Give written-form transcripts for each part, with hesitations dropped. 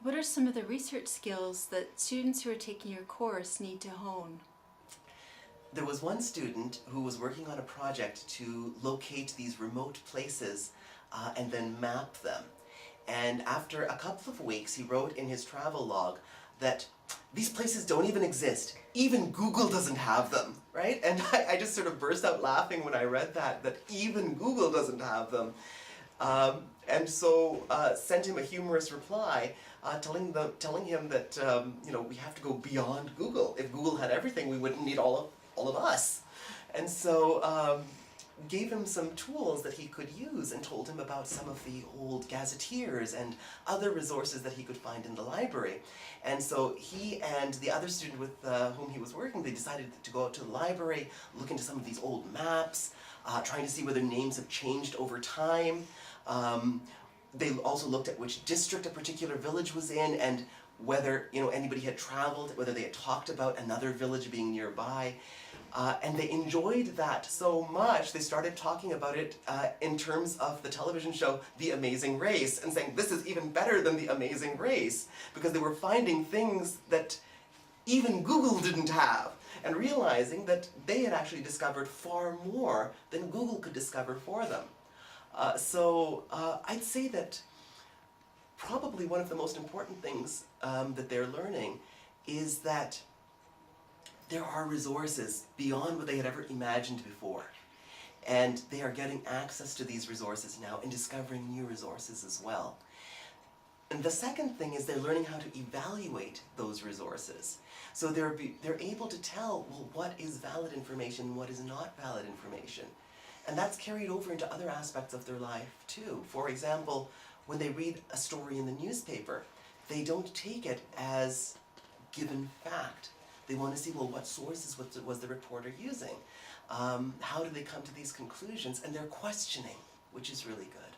What are some of the research skills that students who are taking your course need to hone? There was one student who was working on a project to locate these remote places and then map them. And after a couple of weeks, he wrote in his travel log that these places don't even exist. Even Google doesn't have them, right? And I just sort of burst out laughing when I read that even Google doesn't have them. And so sent him a humorous reply telling him that we have to go beyond Google. If Google had everything, we wouldn't need all of us. And so gave him some tools that he could use and told him about some of the old gazetteers and other resources that he could find in the library. And so he and the other student with whom he was working, they decided to go out to the library, look into some of these old maps, trying to see whether names have changed over time. They also looked at which district a particular village was in and whether anybody had traveled, whether they had talked about another village being nearby. And they enjoyed that so much, they started talking about it in terms of the television show The Amazing Race, and saying this is even better than The Amazing Race, because they were finding things that even Google didn't have, and realizing that they had actually discovered far more than Google could discover for them. So I'd say that probably one of the most important things that they're learning is that there are resources beyond what they had ever imagined before. And they are getting access to these resources now and discovering new resources as well. And the second thing is they're learning how to evaluate those resources. So they're able to tell, well, what is valid information, what is not valid information. And that's carried over into other aspects of their life too. For example, when they read a story in the newspaper, they don't take it as given fact. They want to see, well, what sources was the reporter using? How did they come to these conclusions? And they're questioning, which is really good.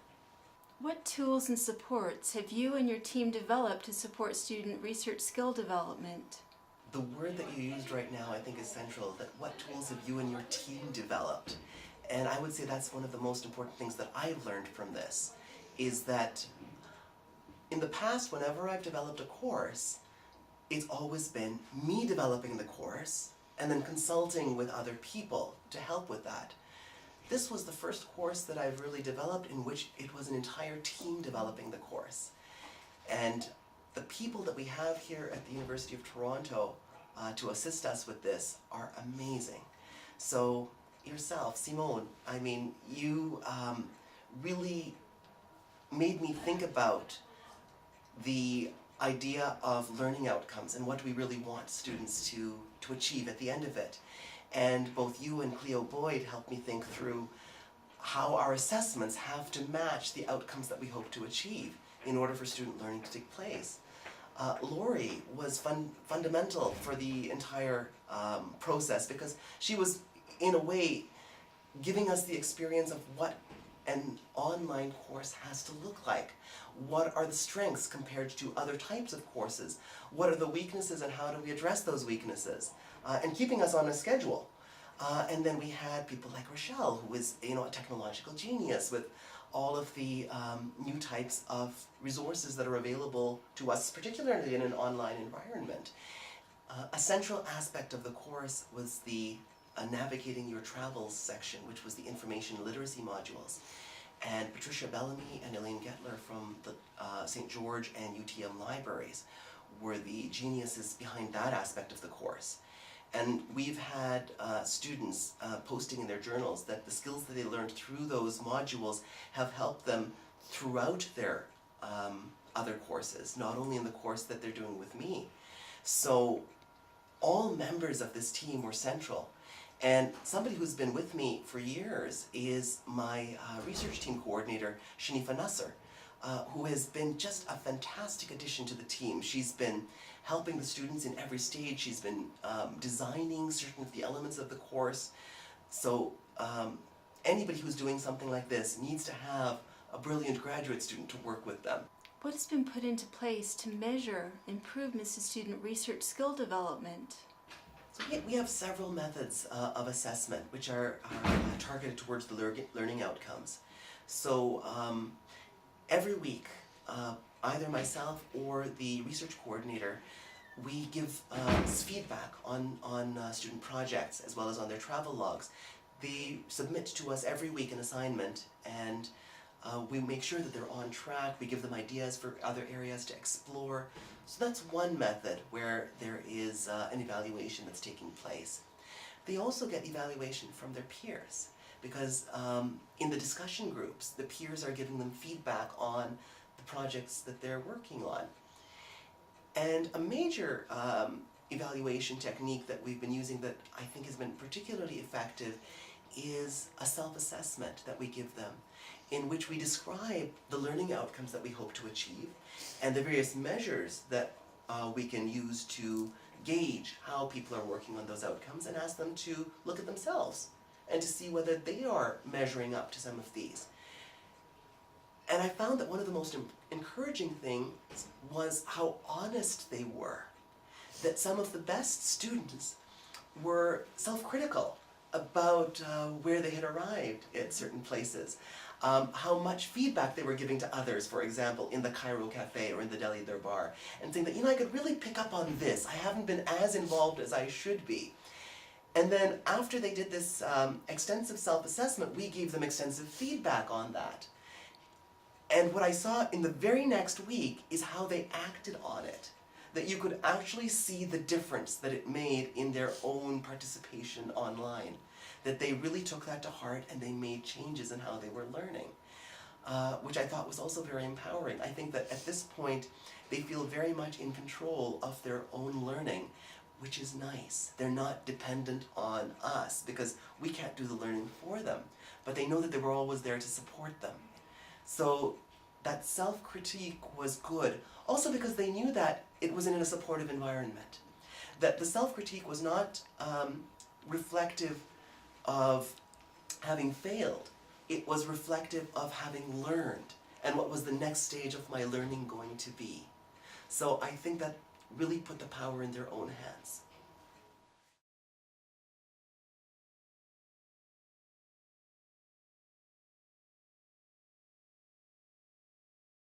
What tools and supports have you and your team developed to support student research skill development? The word that you used right now I think is central, that what tools have you and your team developed? And I would say that's one of the most important things that I've learned from this, is that in the past, whenever I've developed a course, it's always been me developing the course and then consulting with other people to help with that. This was the first course that I've really developed in which it was an entire team developing the course. And the people that we have here at the University of Toronto to assist us with this are amazing. So yourself, Simone, I mean, you really made me think about the idea of learning outcomes and what we really want students to achieve at the end of it. And both you and Cleo Boyd helped me think through how our assessments have to match the outcomes that we hope to achieve in order for student learning to take place. Lori was fundamental for the entire process, because she was, in a way, giving us the experience of what an online course has to look like. What are the strengths compared to other types of courses? What are the weaknesses and how do we address those weaknesses? And keeping us on a schedule. And then we had people like Rochelle, who is a technological genius with all of the new types of resources that are available to us, particularly in an online environment. A central aspect of the course was the Navigating Your Travels section, which was the information literacy modules. And Patricia Bellamy and Elaine Gettler from the St. George and UTM libraries were the geniuses behind that aspect of the course. And we've had students posting in their journals that the skills that they learned through those modules have helped them throughout their other courses, not only in the course that they're doing with me. So all members of this team were central. And somebody who's been with me for years is my research team coordinator, Shanifa Nasser, who has been just a fantastic addition to the team. She's been helping the students in every stage. She's been designing certain of the elements of the course. So anybody who's doing something like this needs to have a brilliant graduate student to work with them. What has been put into place to measure improvements to student research skill development? So we have several methods of assessment which are targeted towards the learning outcomes. So every week either myself or the research coordinator, we give feedback on student projects as well as on their travel logs. They submit to us every week an assignment, and we make sure that they're on track. We give them ideas for other areas to explore. So that's one method where there is an evaluation that's taking place. They also get evaluation from their peers, because in the discussion groups, the peers are giving them feedback on the projects that they're working on. And a major evaluation technique that we've been using that I think has been particularly effective is a self-assessment that we give them, in which we describe the learning outcomes that we hope to achieve and the various measures that we can use to gauge how people are working on those outcomes, and ask them to look at themselves and to see whether they are measuring up to some of these. And I found that one of the most encouraging things was how honest they were. That some of the best students were self-critical about where they had arrived at certain places. How much feedback they were giving to others, for example, in the Cairo Cafe or in the Delhi Darbar, and saying that, I could really pick up on this. I haven't been as involved as I should be. And then after they did this extensive self-assessment, we gave them extensive feedback on that. And what I saw in the very next week is how they acted on it. That you could actually see the difference that it made in their own participation online. That they really took that to heart and they made changes in how they were learning. Which I thought was also very empowering. I think that at this point, they feel very much in control of their own learning, which is nice. They're not dependent on us because we can't do the learning for them. But they know that we're always there to support them. So that self-critique was good, also because they knew that it was in a supportive environment. That the self-critique was not reflective of having failed. It was reflective of having learned and what was the next stage of my learning going to be. So I think that really put the power in their own hands.